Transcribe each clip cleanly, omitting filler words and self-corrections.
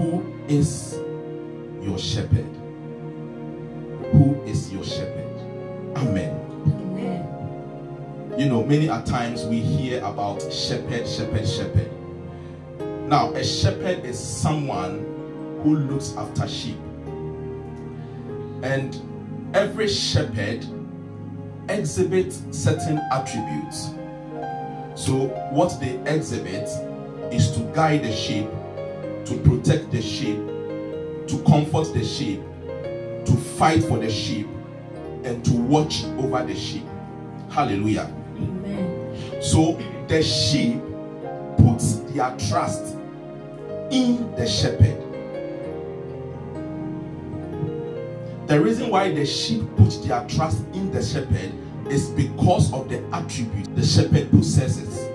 Who is your shepherd? Who is your shepherd? Amen. You know, many a times we hear about shepherd. Now, a shepherd is someone who looks after sheep. And every shepherd exhibits certain attributes. So what they exhibit is to guide the sheep, to protect the sheep, to comfort the sheep, to fight for the sheep, and to watch over the sheep. Hallelujah. Amen. So the sheep puts their trust in the shepherd. The reason why the sheep put their trust in the shepherd is because of the attribute the shepherd possesses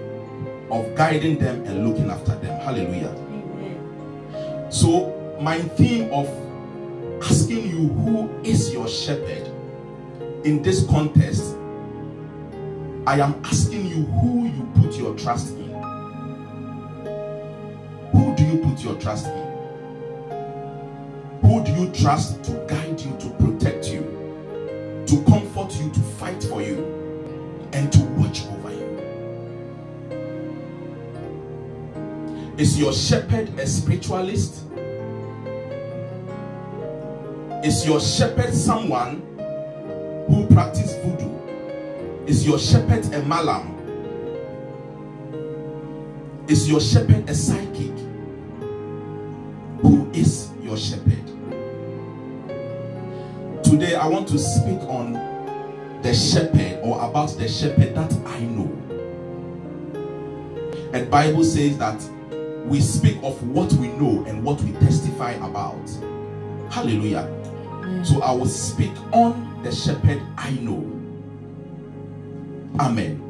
of guiding them and looking after them. Hallelujah. Amen. So my theme of asking you who is your shepherd in this context, I am asking you who you put your trust in. Who do you put your trust in? Who do you trust to guide you, to protect you, to comfort you, to fight for you, and to watch over you? Is your shepherd a spiritualist? Is your shepherd someone who practices voodoo? Is your shepherd a malam? Is your shepherd a psychic? Who is your shepherd? Today I want to speak on the shepherd, or about the shepherd that I know. And Bible says that we speak of what we know and what we testify about. Hallelujah. So I will speak on the shepherd I know. Amen.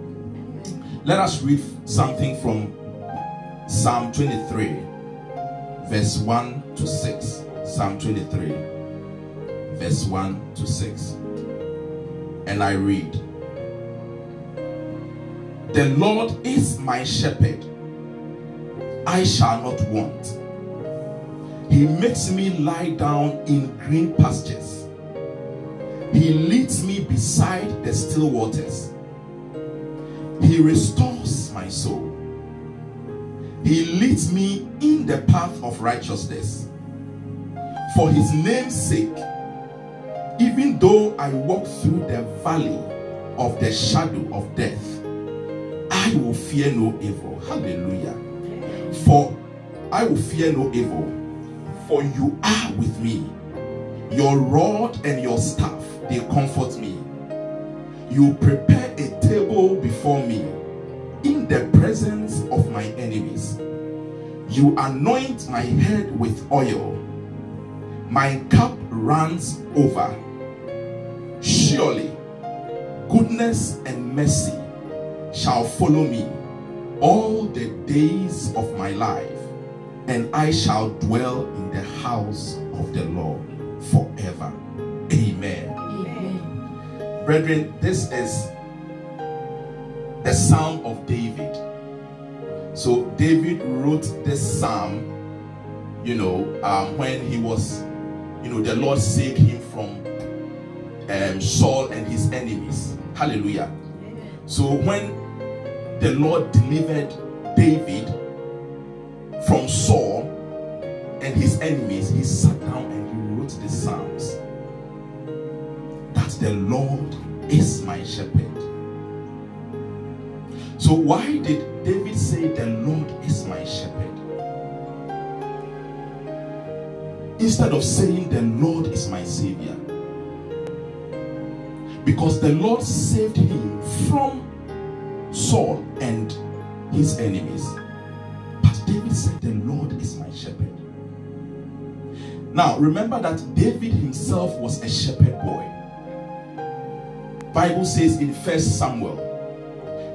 Let us read something from Psalm 23 verse 1 to 6. Psalm 23 verse 1 to 6. And I read, "The Lord is my shepherd, I shall not want. He makes me lie down in green pastures. He leads me beside the still waters. He restores my soul. He leads me in the path of righteousness for his name's sake. Even though I walk through the valley of the shadow of death, I will fear no evil." Hallelujah. "For I will fear no evil, for you are with me. Your rod and your staff, they comfort me. You prepare a table before me in the presence of my enemies. You anoint my head with oil. My cup runs over. Surely goodness and mercy shall follow me all the days of my life, and I shall dwell in the house of the Lord forever." Amen. Amen. Brethren, this is the Psalm of David. So David wrote this psalm, when he was, the Lord saved him from Saul and his enemies. Hallelujah. So when the Lord delivered David from Saul and his enemies, he sat down and he wrote the Psalms. That the Lord is my shepherd. So why did David say the Lord is my shepherd, instead of saying the Lord is my savior? Because the Lord saved him from Saul and his enemies. But David said the Lord is my shepherd. Now remember that David himself was a shepherd boy. Bible says in 1 Samuel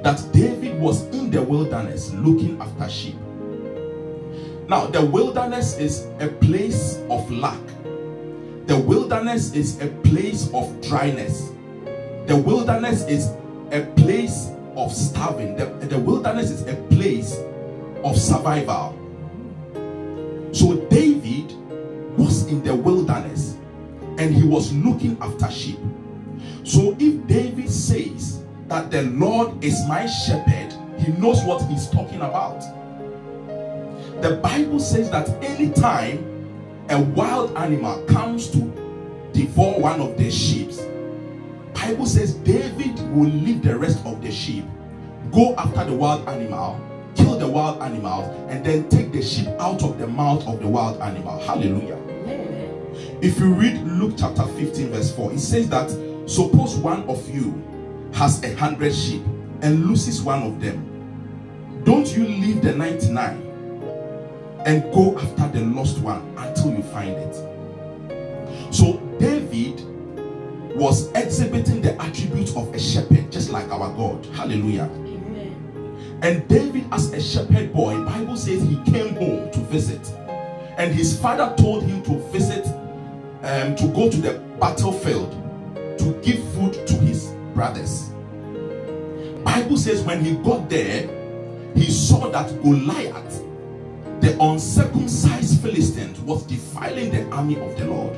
that David was in the wilderness looking after sheep. Now the wilderness is a place of lack. The wilderness is a place of dryness. The wilderness is a place of starving. The wilderness is a place of survival. So David was in the wilderness and he was looking after sheep. So if David says that the Lord is my shepherd, he knows what he's talking about. The Bible says that anytime a wild animal comes to devour one of the sheep, Bible says David will leave the rest of the sheep, go after the wild animal, kill the wild animal, and then take the sheep out of the mouth of the wild animal. Hallelujah. If you read Luke chapter 15 verse 4, it says that suppose one of you has 100 sheep and loses one of them. Don't you leave the 99 and go after the lost one until you find it? So David was exhibiting the attributes of a shepherd, just like our God. Hallelujah. Amen. And David, as a shepherd boy, Bible says he came home to visit, and his father told him to visit, to go to the battlefield to give food to his brothers. Bible says when he got there, he saw that Goliath, the uncircumcised Philistine, was defiling the army of the Lord.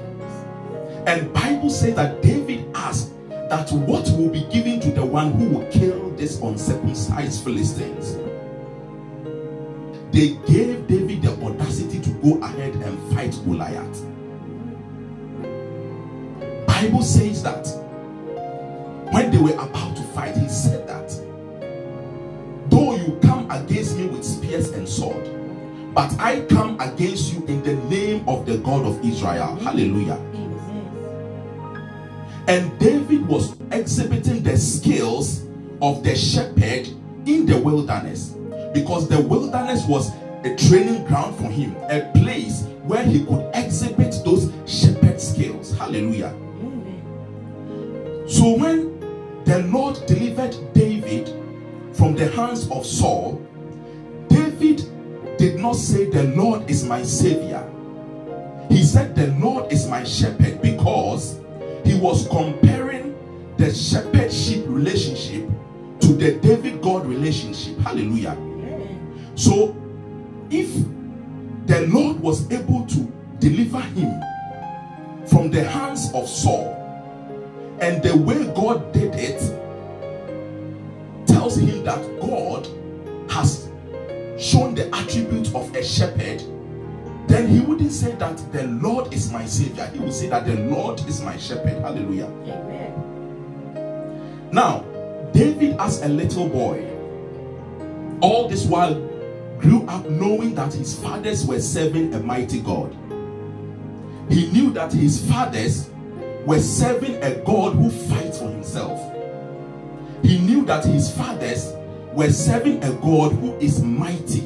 And Bible says that David asked that what will be given to the one who will kill this uncircumcised Philistines. They gave David the audacity to go ahead and fight Goliath. Bible says that when they were about to fight, he said that though you come against me with spears and sword, but I come against you in the name of the God of Israel. Hallelujah. And David was exhibiting the skills of the shepherd in the wilderness, because the wilderness was a training ground for him, a place where he could exhibit those shepherd skills. Hallelujah. So when the Lord delivered David from the hands of Saul, David did not say the Lord is my savior. He said the Lord is my shepherd, because he was comparing the shepherd-sheep relationship to the David-God relationship. Hallelujah. So if the Lord was able to deliver him from the hands of Saul, and the way God did it tells him that God has shown the attribute of a shepherd, then he wouldn't say that the Lord is my savior. He would say that the Lord is my shepherd. Hallelujah. Amen. Now, David as a little boy, all this while grew up knowing that his fathers were serving a mighty God. He knew that his fathers were serving a God who fights for himself. He knew that his fathers were serving a God who is mighty.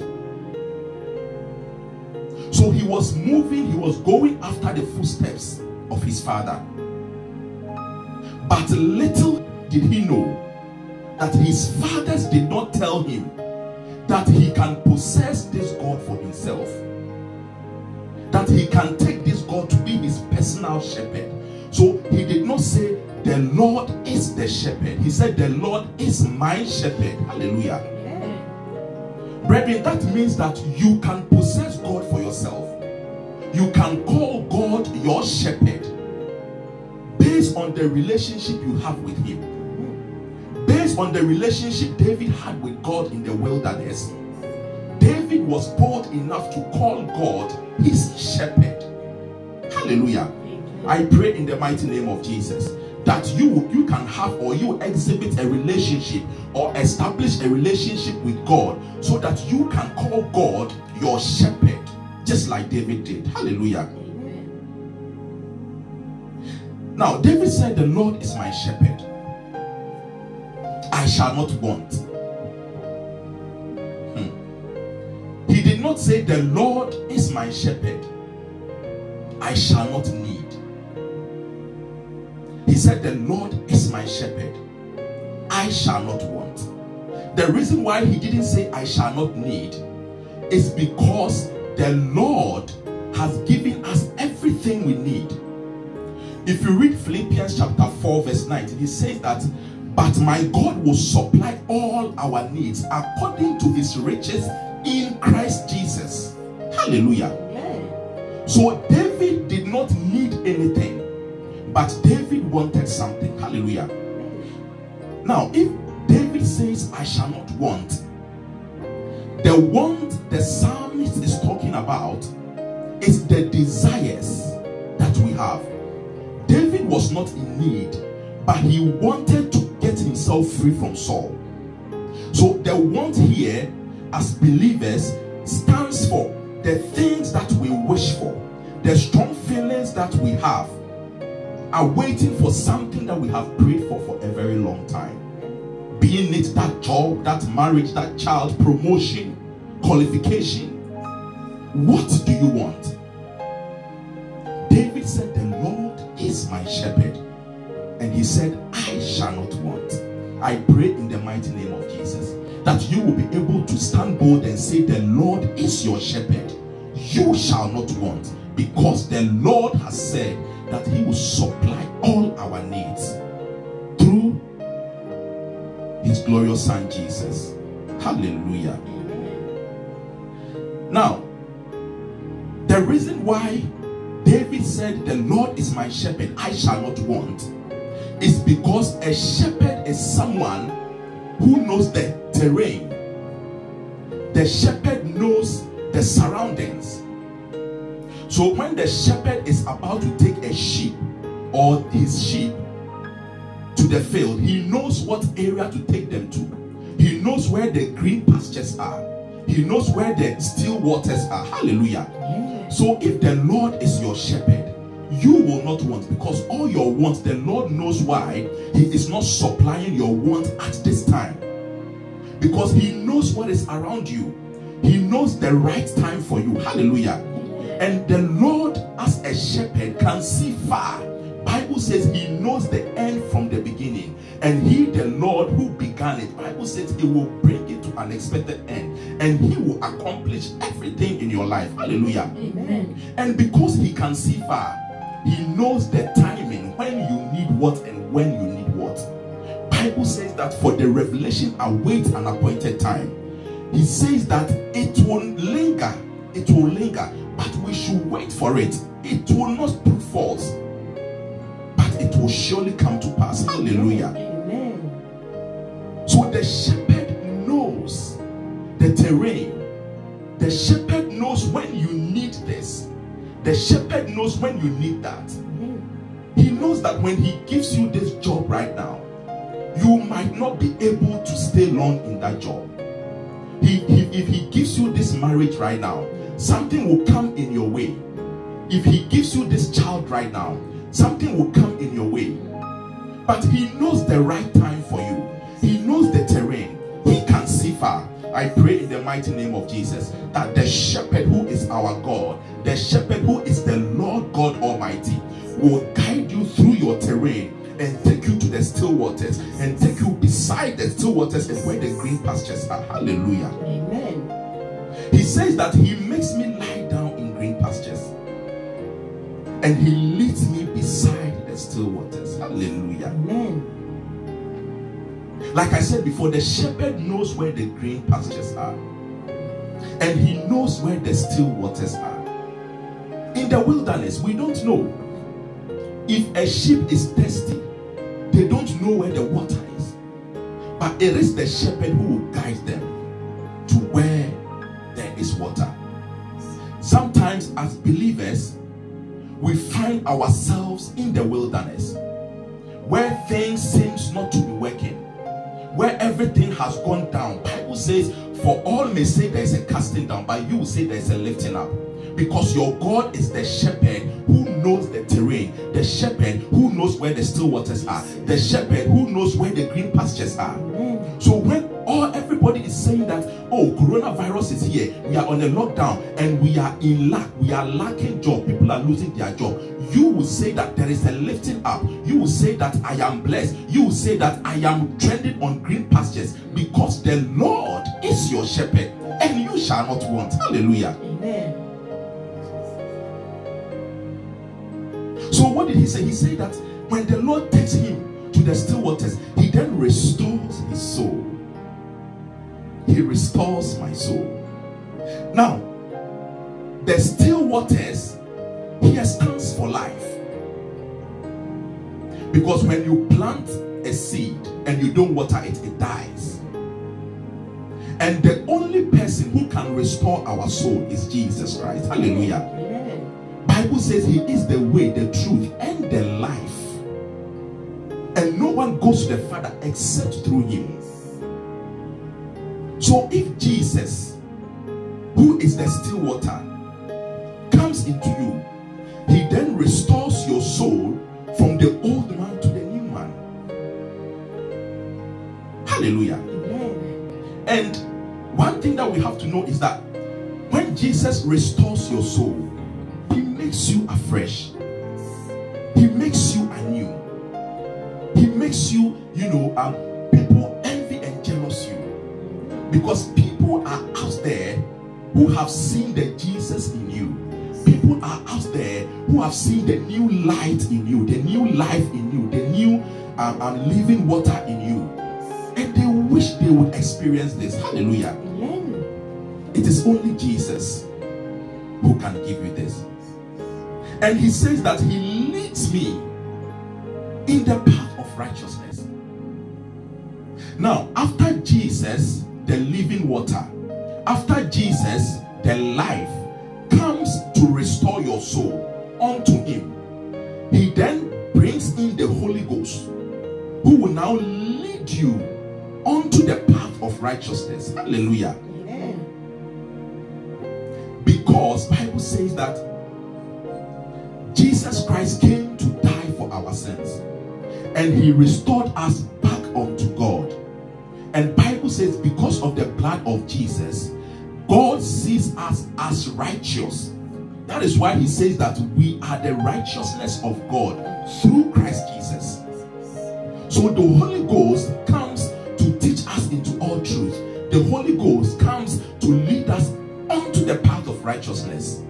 So he was moving, he was going after the footsteps of his father. But little did he know that his fathers did not tell him that he can possess this God for himself, that he can take this God to be his personal shepherd. So he did not say the Lord is the shepherd. He said the Lord is my shepherd. Hallelujah. Brethren, that means that you can possess God for yourself. You can call God your shepherd based on the relationship you have with him. Based on the relationship David had with God in the wilderness, David was bold enough to call God his shepherd. Hallelujah. I pray in the mighty name of Jesus that you can have, or you exhibit a relationship or establish a relationship with God, so that you can call God your shepherd, just like David did. Hallelujah. Now David said, the Lord is my shepherd, I shall not want. He did not say the Lord is my shepherd, I shall not need. He said the Lord is my shepherd, I shall not want. The reason why he didn't say I shall not need is because the Lord has given us everything we need. If you read Philippians chapter 4 verse 19, he says that, but my God will supply all our needs according to his riches in Christ Jesus. Hallelujah. So David wanted something. Hallelujah. Now, if David says, I shall not want, the want the psalmist is talking about is the desires that we have. David was not in need, but he wanted to get himself free from Saul. So the want here as believers stands for the things that we wish for, the strong feelings that we have, are waiting for something that we have prayed for a very long time. Being it that job, that marriage, that child, promotion, qualification. What do you want? David said, the Lord is my shepherd. And he said, I shall not want. I pray in the mighty name of Jesus that you will be able to stand bold and say, the Lord is your shepherd. You shall not want, because the Lord has said that he will supply all our needs through his glorious son Jesus. Hallelujah. Now, the reason why David said, the Lord is my shepherd, I shall not want, is because a shepherd is someone who knows the terrain. The shepherd knows the surroundings. So when the shepherd is about to take a sheep or his sheep to the field, he knows what area to take them to. He knows where the green pastures are. He knows where the still waters are. Hallelujah. So if the Lord is your shepherd, you will not want, because all your wants, the Lord knows why he is not supplying your want at this time. Because he knows what is around you. He knows the right time for you. Hallelujah. And the Lord as a shepherd can see far. Bible says he knows the end from the beginning. And he, the Lord who began it, Bible says he will bring it to an expected end. And he will accomplish everything in your life. Hallelujah. Amen. And because he can see far, he knows the timing when you need what and when you need what. Bible says that for the revelation awaits an appointed time. He says that it will linger, but we should wait for it. It will not prove false, but it will surely come to pass. Hallelujah. Amen. So the shepherd knows the terrain. The shepherd knows when you need this. The shepherd knows when you need that. He knows that when he gives you this job right now, you might not be able to stay long in that job. If he gives you this marriage right now, something will come in your way. If he gives you this child right now, something will come in your way. But he knows the right time for you. He knows the terrain. He can see far. I pray in the mighty name of Jesus that the shepherd who is our God, the shepherd who is the Lord God Almighty, will guide you through your terrain and take you to the still waters, and take you beside the still waters and where the green pastures are. Hallelujah. Amen. He says that he makes me lie down in green pastures and he leads me beside the still waters. Hallelujah. Amen. Like I said before, the shepherd knows where the green pastures are, and he knows where the still waters are. In the wilderness, we don't know. If a sheep is thirsty, they don't know where the water is, but it is the shepherd who will guide them to where there is water. Sometimes as believers, we find ourselves in the wilderness where things seems not to be working, where everything has gone down. Bible says, for all may say there is a casting down, but you will say there is a lifting up. Because your God is the shepherd who knows the terrain, the shepherd who knows where the still waters are, the shepherd who knows where the green pastures are. Amen. So when everybody is saying that, oh, coronavirus is here, we are on a lockdown and we are in lack, we are lacking job, people are losing their job, you will say that there is a lifting up. You will say that I am blessed. You will say that I am trending on green pastures, because the Lord is your shepherd and you shall not want. Hallelujah. Amen. So what did he say? He said that when the Lord takes him to the still waters, he then restores his soul. He restores my soul. Now, the still waters here stands for life. Because when you plant a seed and you don't water it, it dies. And the only person who can restore our soul is Jesus Christ. Hallelujah. Bible says he is the way, the truth, and the life. And no one goes to the Father except through him. So if Jesus, who is the still water, comes into you, he then restores your soul from the old man to the new man. Hallelujah. And one thing that we have to know is that when Jesus restores your soul, he makes you afresh. He makes you anew. He makes you, people envy and jealous you. Because people are out there who have seen the Jesus in you. People are out there who have seen the new light in you, the new life in you, the new living water in you. And they wish they would experience this. Hallelujah. It is only Jesus who can give you this. And he says that he leads me in the path of righteousness. Now, after Jesus, the living water, after Jesus, the life comes to restore your soul unto him, he then brings in the Holy Ghost, who will now lead you onto the path of righteousness. Hallelujah. Amen. Because Bible says that Jesus Christ came to die for our sins, and he restored us back unto God. And Bible says because of the blood of Jesus, God sees us as righteous. That is why he says that we are the righteousness of God through Christ Jesus. So the Holy Ghost comes to teach us into all truth. The Holy Ghost comes to lead us onto the path of righteousness.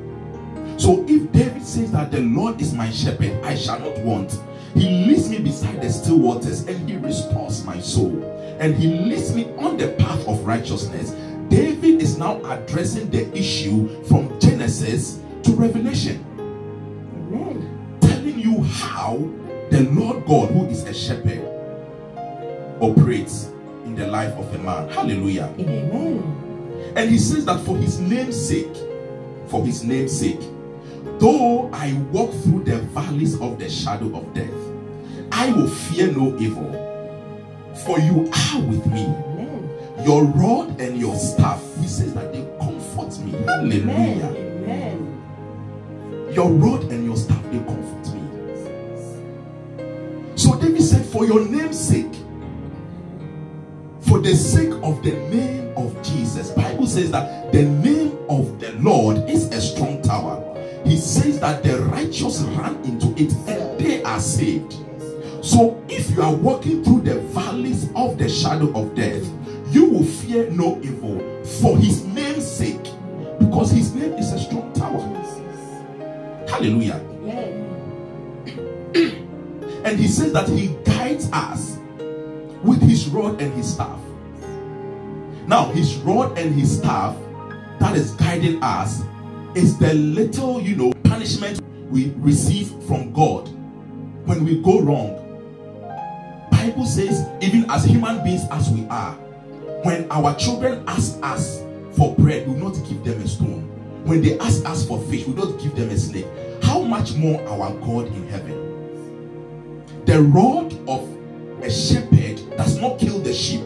So if David says that the Lord is my shepherd, I shall not want. He leads me beside the still waters, and he restores my soul, and he leads me on the path of righteousness. David is now addressing the issue from Genesis to Revelation. Amen. Telling you how the Lord God, who is a shepherd, operates in the life of a man. Hallelujah. Amen. And he says that for his name's sake, though I walk through the valleys of the shadow of death, I will fear no evil, for you are with me. Amen. Your rod and your staff, he says that they comfort me. Hallelujah. Amen. Your rod and your staff, they comfort me. So David said, for your name's sake, for the sake of the name of Jesus, Bible says that the name of the Lord is a strong tower. He says that the righteous run into it and they are saved. So if you are walking through the valleys of the shadow of death, you will fear no evil for his name's sake, because his name is a strong tower. Hallelujah. And he says that he guides us with his rod and his staff. Now his rod and his staff that is guiding us is the little punishment we receive from God when we go wrong. Bible says, even as human beings as we are, when our children ask us for bread, we will not give them a stone. When they ask us for fish, we will not give them a snake. How much more our God in heaven? The rod of a shepherd does not kill the sheep.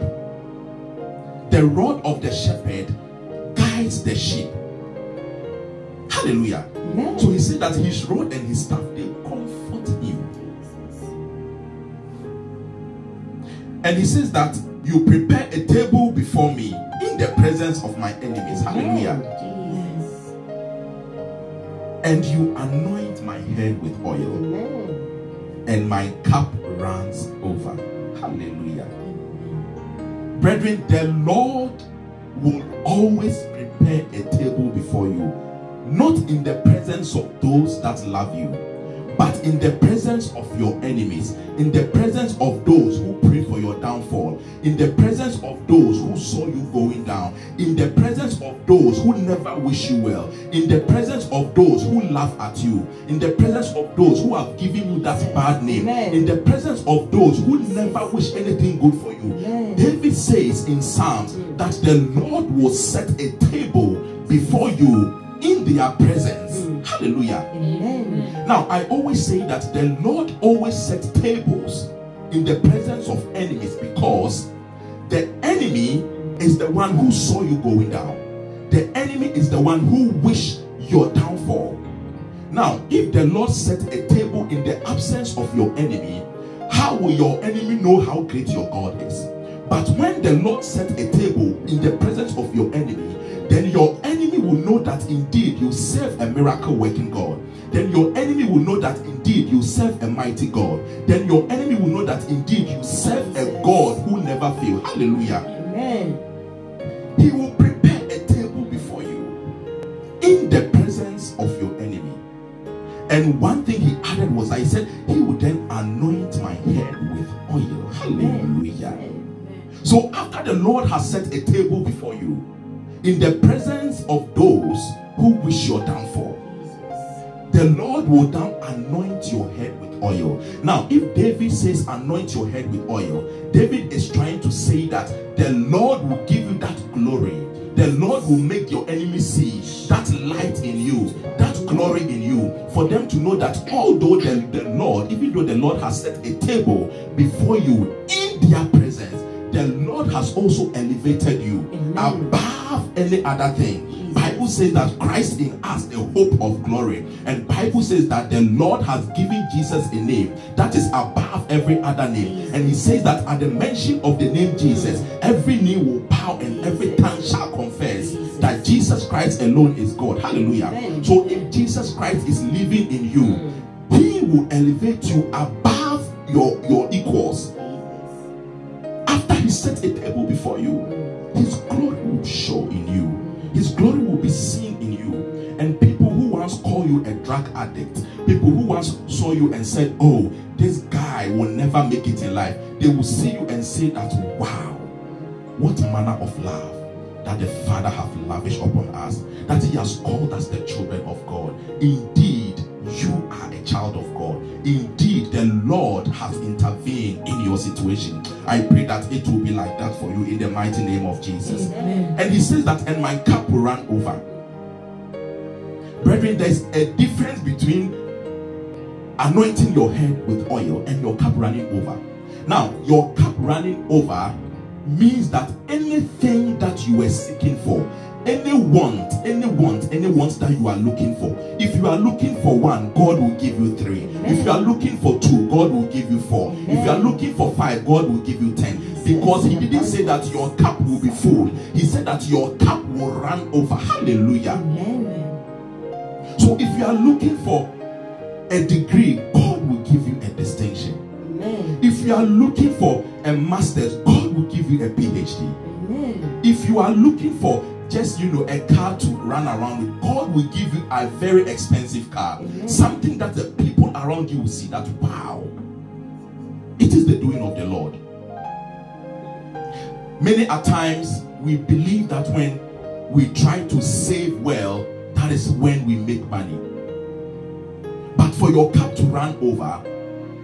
The rod of the shepherd guides the sheep. Hallelujah. Amen. So he said that his rod and his staff, they comfort him. And he says that you prepare a table before me in the presence of my enemies. Hallelujah. Yes. And you anoint my head with oil. Amen. And my cup runs over. Hallelujah. Amen. Brethren, the Lord will always prepare a table before you, not in the presence of those that love you, But in the presence of your enemies, in the presence of those who pray for your downfall, in the presence of those who saw you going down, in the presence of those who never wish you well, in the presence of those who laugh at you, in the presence of those who have given you that bad name, in the presence of those who never wish anything good for you, David says in Psalms that the Lord will set a table before you in their presence. Hallelujah. Amen. Now, I always say that the Lord always sets tables in the presence of enemies, because the enemy is the one who saw you going down. The enemy is the one who wished your downfall. Now, if the Lord set a table in the absence of your enemy, how will your enemy know how great your God is? But when the Lord set a table in the presence of your enemy, then your enemy will know that indeed you serve a miracle working God. Then your enemy will know that indeed you serve a mighty God. Then your enemy will know that indeed you serve a God who never fails. Hallelujah. Amen. He will prepare a table before you in the presence of your enemy. And one thing he added was, I said, he would then anoint my head with oil. Hallelujah. So after the Lord has set a table before you in the presence of those who wish your downfall, the Lord will now anoint your head with oil. Now, if David says anoint your head with oil, David is trying to say that the Lord will give you that glory. The Lord will make your enemies see that light in you, that glory in you, for them to know that although the Lord, even though the Lord has set a table before you in their presence, the Lord has also elevated you above any other thing. Bible says that Christ in us, the hope of glory. And Bible says that the Lord has given Jesus a name that is above every other name. And he says that at the mention of the name Jesus, every knee will bow and every tongue shall confess that Jesus Christ alone is God. Hallelujah. So if Jesus Christ is living in you, he will elevate you above your equals. After he set a table before you, his glory will show in you. His glory will be seen in you. And people who once called you a drug addict, people who once saw you and said, oh, this guy will never make it in life, they will see you and say that, wow, what manner of love that the Father hath lavished upon us, that he has called us the children of God. Indeed, you are a child of God. Indeed, the Lord has intervened in your situation. I pray that it will be like that for you in the mighty name of Jesus. Amen. And he says that, and my cup will run over. Brethren, there's a difference between anointing your head with oil and your cup running over. Now, your cup running over means that anything that you were seeking for, any want that you are looking for, if you are looking for one, God will give you 3. If you are looking for 2, God will give you 4. If you are looking for 5, God will give you 10. Because he didn't say that your cup will be full, he said that your cup will run over. Hallelujah. So if you are looking for a degree, God will give you a distinction. If you are looking for a master's, God will give you a PhD. If you are looking for just, a car to run around with, God will give you a very expensive car. Something that the people around you will see that, wow, it is the doing of the Lord. Many a times we believe that when we try to save well, that is when we make money. But for your cup to run over,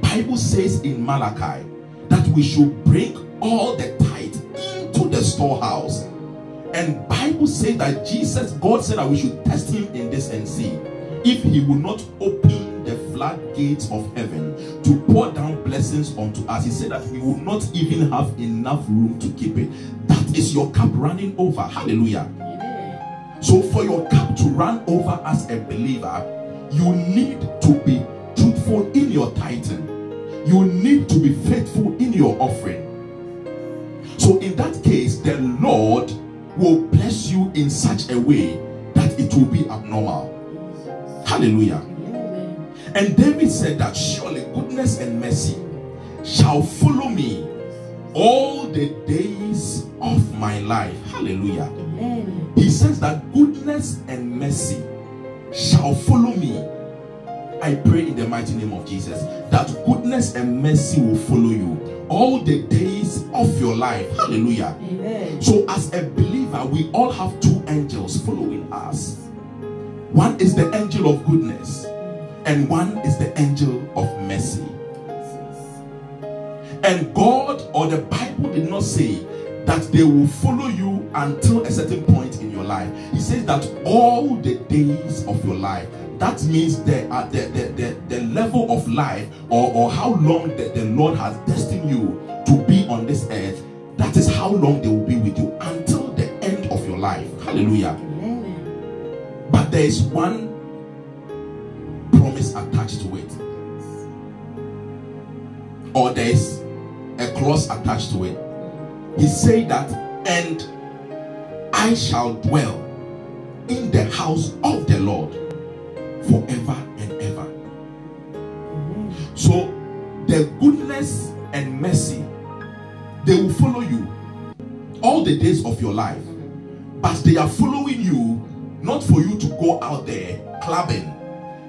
Bible says in Malachi that we should bring all the tithe into the storehouse. And Bible says that God said that we should test him in this and see if he will not open the floodgates of heaven to pour down blessings unto us. He said that we will not even have enough room to keep it. That is your cup running over. Hallelujah. So for your cup to run over as a believer, you need to be truthful in your tithing. You need to be faithful in your offering. So in that case, the Lord will bless you in such a way that it will be abnormal. Hallelujah. And David said that surely goodness and mercy shall follow me all the days of my life. Hallelujah. He says that goodness and mercy shall follow me I pray in the mighty name of Jesus that goodness and mercy will follow you all the days of your life. Hallelujah. Amen. So as a believer, we all have two angels following us. One is the angel of goodness and one is the angel of mercy. And God or the Bible did not say that they will follow you until a certain point in your life. He says that all the days of your life. That means the level of life or how long the Lord has destined you to be on this earth. That is how long they will be with you until the end of your life. Hallelujah. Amen. But there is one promise attached to it, or there is a clause attached to it. He said that, and I shall dwell in the house of the Lord forever and ever. So the goodness and mercy, they will follow you all the days of your life, but they are following you not for you to go out there clubbing.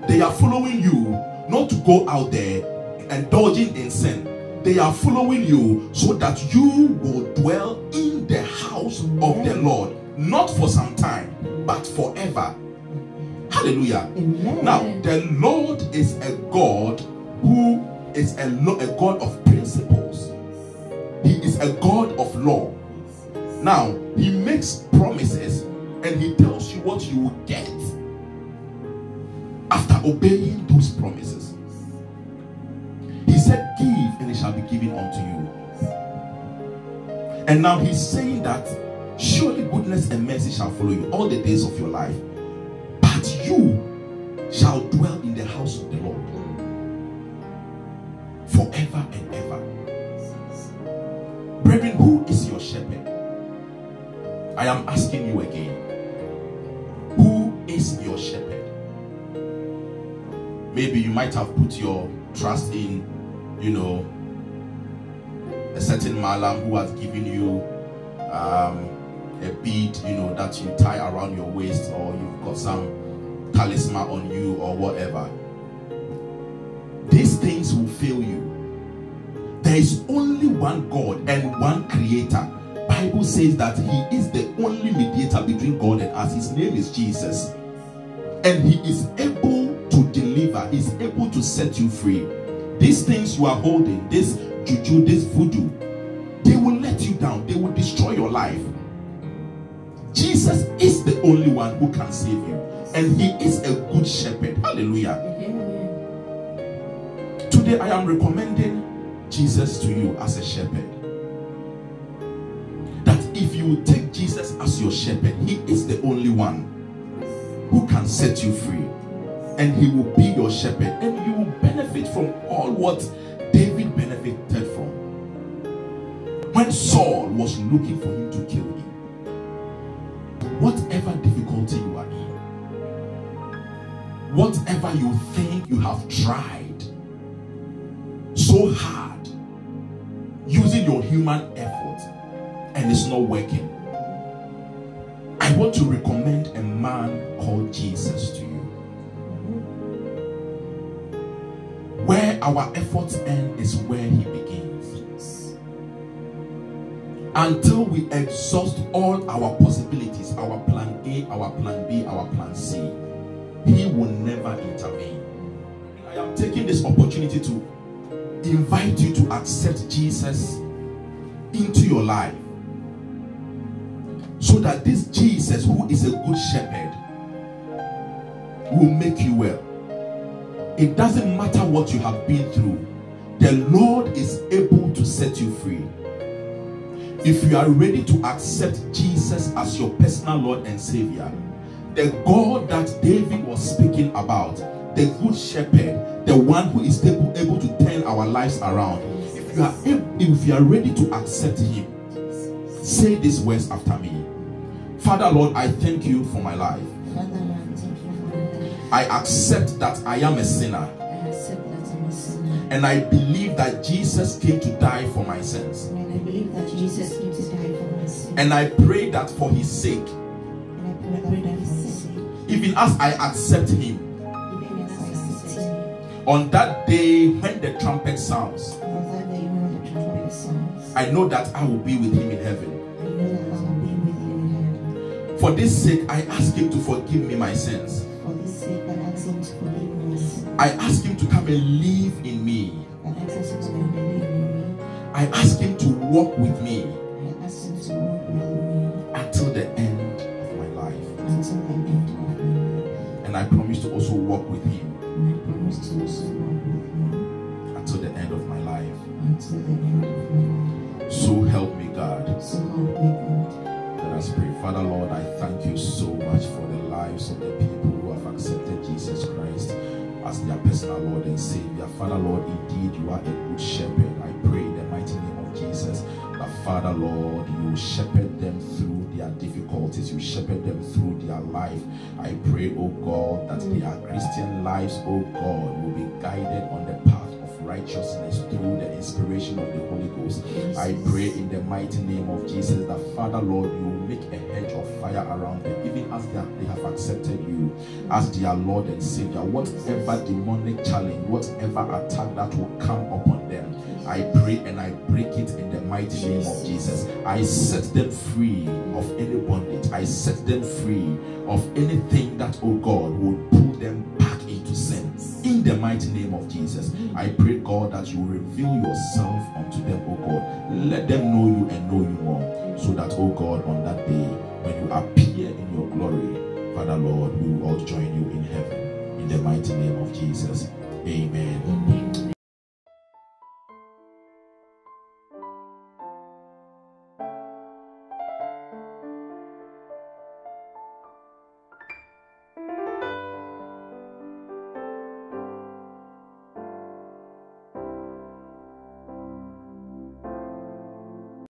They are following you not to go out there indulging in sin. They are following you so that you will dwell in the house of the Lord, not for some time but forever. Hallelujah. Amen. Now the Lord is a God who is a God of principles. He is a God of law. Now he makes promises and he tells you what you will get after obeying those promises. He said, give and it shall be given unto you. And now he's saying that surely goodness and mercy shall follow you all the days of your life, but you shall dwell in the house of the Lord forever and ever. Brethren, who is your shepherd? I am asking you again. Who is your shepherd? Maybe you might have put your trust in, a certain malam who has given you a bead, that you tie around your waist, or you've got some talisman on you or whatever. These things will fail you. There is only one God and one creator. Bible says that he is the only mediator between God and us. His name is Jesus, and he is able to deliver. He's able to set you free. These things you are holding, this juju, this voodoo, they will let you down. They will destroy your life. Jesus is the only one who can save you, and he is a good shepherd. Hallelujah. Today I am recommending Jesus to you as a shepherd. That if you take Jesus as your shepherd, he is the only one who can set you free, and he will be your shepherd, and you will benefit from all what David benefited from when Saul was looking for him to kill him. Whatever difficulty you are in, whatever you think you have tried so hard using your human effort and it's not working, I want to recommend a man called Jesus to you. Where our efforts end is where he begins. Until we exhaust all our possibilities, our plan A, our plan B, our plan C, he will never intervene. I am taking this opportunity to invite you to accept Jesus into your life, so that this Jesus, who is a good shepherd, will make you well. It doesn't matter what you have been through, the Lord is able to set you free. If you are ready to accept Jesus as your personal Lord and Savior, the God that David was speaking about, the good shepherd, the one who is able to turn our lives around, if you are ready to accept him, say these words after me. Father, Lord, I thank you for my life. I accept that I am a sinner, and I believe that Jesus came to die for my sins. And I pray that for his sake, even as I accept him On that day when the trumpet sounds, On that day when the trumpet sounds, I know that I will be with him in heaven. I know that I will be with you in heaven. For this sake, I ask him to forgive me my sins. For this sake, I ask him to forgive me my sins. I ask him to come and live in me. I ask him to come and live in me. I ask him to walk with me I ask him to walk with me until the end of my life. until the end of my life. And I promise to also walk with him And I promise to also walk with him until the end of my life. until the end of my life. So help me, God. So help me God. Let us pray. Father, Lord, I thank you so much for the lives of the people who have accepted Jesus Christ as their personal Lord and Savior. Father, Lord, indeed you are a good shepherd. I pray in the mighty name of Jesus that, Father, Lord, you shepherd them through their difficulties. You shepherd them through their life. I pray, oh God, that their Christian lives, oh God, will be guided on the path of righteousness through the inspiration of the Holy Ghost. I pray in the mighty name of Jesus that, Father, Lord, you will make a hedge of fire around them, even as they have accepted you as their Lord and Savior. Whatever demonic challenge, whatever attack that will come upon them, I pray and I break it in the mighty name of Jesus. I set them free of any bondage. I set them free of anything that, oh God, would pull them back into sin. In the mighty name of Jesus, I pray, God, that you reveal yourself unto them, oh God. Let them know you and know you more, so that, oh God, on that day, when you appear in your glory, Father, Lord, we will all join you in heaven. In the mighty name of Jesus. Amen. Amen.